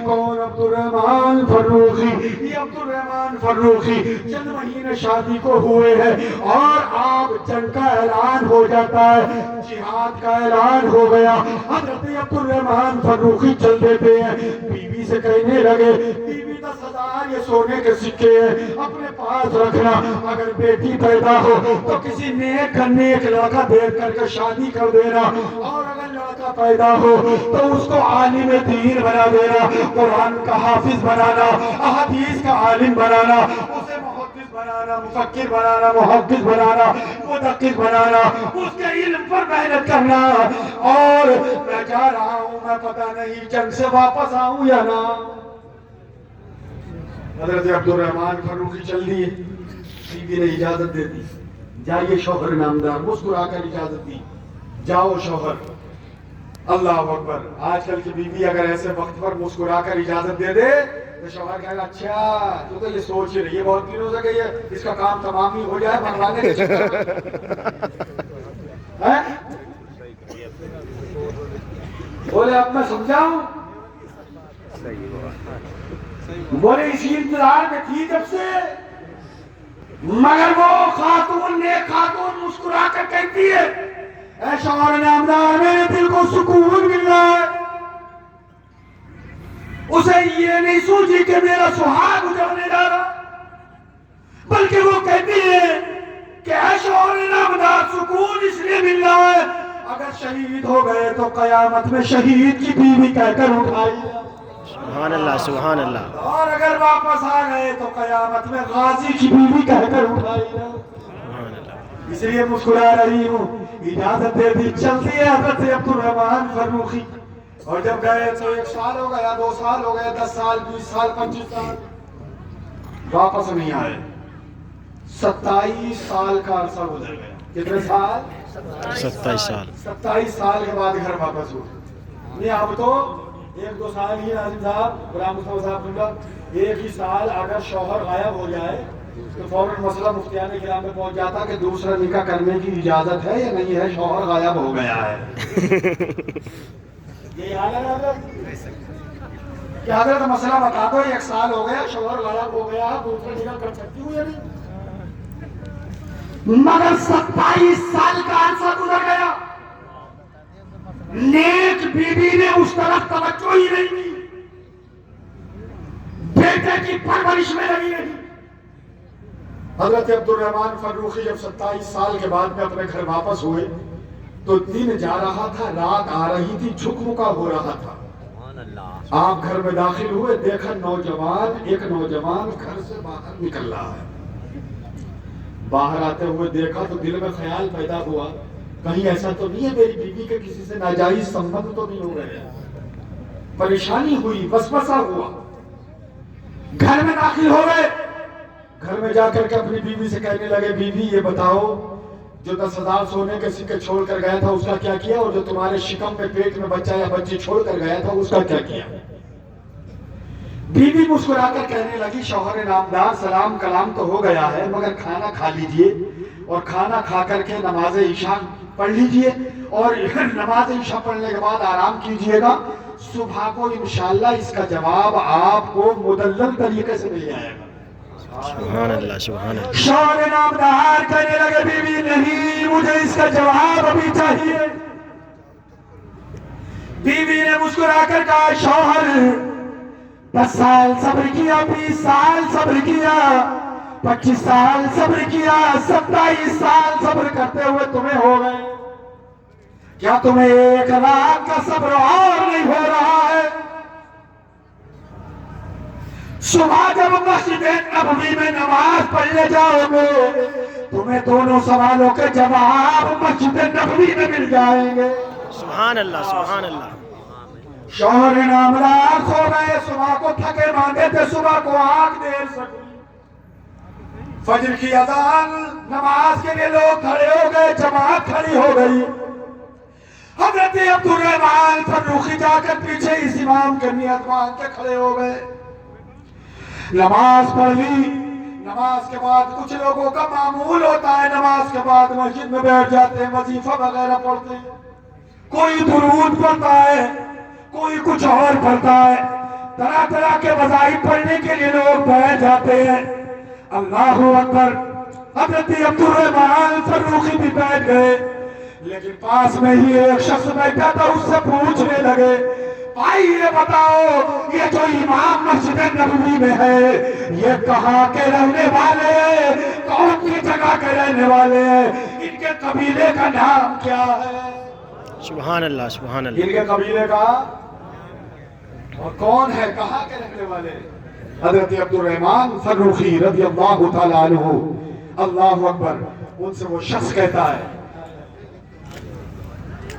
कौन? अब्दुर्रहमान फर्रुखी। ये अब्दुर्रहमान फर्रुखी चंद महीने शादी को हुए हैं और आप जंग का ऐलान हो जाता है, जिहाद का ऐलान हो गया। हजरत अब्दुर्रहमान फर्रुखी चल देते हैं, बीवी से कहने लगे, बीवी 10,000 ये सोने के सिक्के हैं, अपने पास रखना, अगर बेटी पैदा हो तो किसी नेक लड़का देख करके शादी कर देना, और अगर लड़का पैदा हो तो उसको आलिम दीन बना देना, कुरान का हाफिज बनाना, हदीस का आलिम बनाना, उसे मुहद्दिस बनाना, मुफक्किर बनाना, मुहद्दिस बनाना, मुदक्किक बनाना, उसके इल्म पर मेहनत करना। और मैं जा रहा हूँ, मैं पता नहीं जंग से वापस आऊँ या ना। हजरत अब्दुर्रहमान फर्रुखी चल दिए, बीवी ने इजाजत दे दी, जाइए शौहर नामदार, मुस्कुराकर इजाजत दी, जाओ शौहर। अल्लाह अकबर। आजकल की बीवी अगर ऐसे वक्त पर मुस्कुराकर इजाजत दे दे तो शौहर कहेगा, अच्छा तू तो ये सोच ही रही है बहुत दिनों से कि ये इसका काम तमाम ही हो जाए, भगवान ने बोले अब मैं समझाऊं? बोले इसी इंतजार में थी जब से, मगर वो खातून ने मुस्कुरा कर कहती है, ऐ शौहर नामदार, मेरे दिल को सुकून मिल रहा है। उसे ये नहीं सोची कि मेरा सुहाग उजड़ने जा रहा, बल्कि वो कहती है कि ऐ शौहर नामदार, सुकून इसलिए मिल रहा है, अगर शहीद हो गए तो कयामत में शहीद की बीवी कहकर उठाई, सुभान अल्लाह, सुभान अल्लाह। और अगर वापस आ गए तो कयामत में गाजी की बीवी कहकर उठाई। इसलिए मुस्कुरा रही हूँ, इजाजत दे दी, चलती है हजरत अब्दुर्रहमान फर्रुखी। और जब गए तो 1 साल हो गया, 2 साल हो गए, 10 साल, 20 साल, 25 साल, वापस नहीं आए। 27 साल का अरसा गुजर गया। कितने साल? 27 साल। 27 साल के बाद घर वापस हुए। नहीं अब तो 1-2 साल ही, नाजिम साहब, गुलाम मुस्तफा साहब जुमला, 1 ही साल अगर शौहर गायब हो जाए तो फौरन मसला मुफ्तियाने किराम में पहुंच जाता कि दूसरा निकाह करने की इजाजत है या नहीं है, शौहर गायब हो गया है। यही हाल है हजरत, कि हजरत मसला बता दो, 1 साल हो गया, शौहर गायब हो गया, दूसरा निकाह कर सकती हूँ या नहीं? मगर 27 साल का अरसा गुजर गया, नेक बीवी ने उस तरफ तवज्जो ही नहीं की, बेटे की परवरिश में लगी रही। हजरत अब्दुर्रहमान फर्रुखी जब 27 साल के बाद में अपने घर वापस हुए तो दिन जा रहा था, रात आ रही थी, झुकमुका हो रहा था। आप घर में दाखिल हुए, देखा एक नौजवान घर से बाहर निकल रहा है। बाहर आते हुए देखा तो दिल में ख्याल पैदा हुआ, कहीं ऐसा तो नहीं है मेरी बीवी के किसी से नाजायज संबंध तो नहीं हो रहे। परेशानी हुई, वसवसा हुआ, घर में दाखिल हो गए। घर में जाकर के अपनी बीवी से कहने लगे, बीवी ये बताओ, जो 10,000 सोने के सिक्के छोड़ कर गया था उसका क्या किया, और जो तुम्हारे शिकम में पेट में बच्चा या बच्ची छोड़ कर गया था उसका क्या किया? बीवी मुस्कुराकर कहने लगी, शौहर नामदार, सलाम कलाम तो हो गया है, मगर खाना खा लीजिए और खाना खा करके नमाज ईशा पढ़ लीजिए, और नमाज ईशा पढ़ने के बाद आराम कीजिएगा। सुबह को इंशाअल्लाह इसका जवाब आपको मुदल्लल तरीके से मिल जाएगा। सुभान अल्लाह, सुभान अल्लाह। शौहर नामदार कहने लगे, बीवी नहीं, मुझे इसका जवाब अभी चाहिए। बीवी ने मुस्कुराकर कहा, शौहर 10 साल सब्र किया, 20 साल सब्र किया, 25 साल सब्र किया, 27 साल सब्र करते हुए तुम्हें हो गए, क्या तुम्हें 1 रात का सब्र और नहीं हो रहा है? सुबह जब मस्जिद नबवी में नमाज पढ़ने जाओगे तुम्हें दोनों सवालों के जवाब मस्जिद नबवी में मिल जाएंगे। सुभान अल्लाह, सुभान अल्लाह। शौहर नामदार सो गए, सुबह को थके मांदे थे, सुबह को आंख देर सकी। फजर की अजान, नमाज के लिए लोग खड़े हो गए, जमात खड़ी हो गई। हजरत अब्दुर्रहमान फर्रुखी जाकर पीछे इस इमाम के नियत मान के खड़े हो गए, नमाज पढ़ ली। नमाज के बाद कुछ लोगों का मामूल होता है, नमाज के बाद मस्जिद में बैठ जाते हैं, वजीफा वगैरह पढ़ते हैं, कोई दुरूद पढ़ता है, कोई कुछ और पढ़ता है। तरह तरह के वज़ाइफ पढ़ने के लिए लोग बैठ जाते हैं। अल्लाह अकबर। हज़रत अब्दुर्रहमान फर्रुखी भी बैठ गए, लेकिन पास में ही एक शख्स बैठा था, उससे पूछने लगे, भाई ये बताओ, ये जो इमाम मस्जिद नबवी में है, ये कहाँ के रहने वाले हैं, कौन सी जगह के रहने वाले हैं, इनके कबीले का नाम क्या है? सुभान अल्लाह, सुभान अल्लाह। इनके कबीले का और कौन है, कहाँ के रहने वाले? हजरत अब्दुर्रहमान फर्रुखी रज़ियल्लाहु ताला अन्हु, अल्लाहु अकबर। उनसे वो शख्स कहता है,